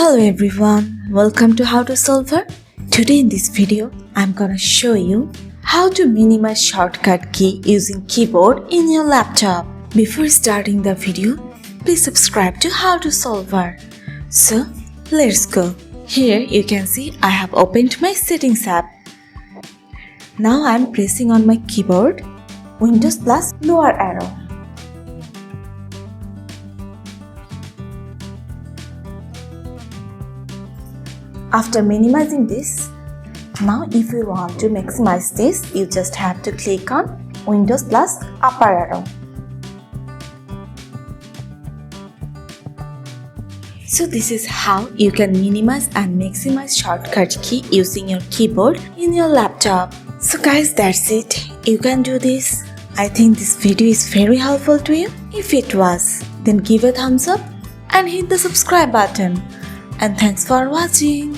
Hello everyone, welcome to How to Solver. Today in this video, I'm gonna show you how to minimize shortcut key using keyboard in your laptop. Before starting the video, please subscribe to How to Solver. So, let's go. Here you can see I have opened my settings app. Now I'm pressing on my keyboard, Windows plus lower arrow. After minimizing this, now if you want to maximize this, you just have to click on Windows plus upper arrow. So this is how you can minimize and maximize shortcut key using your keyboard in your laptop. So guys, that's it. You can do this. I think this video is very helpful to you. If it was, then give a thumbs up and hit the subscribe button. And thanks for watching.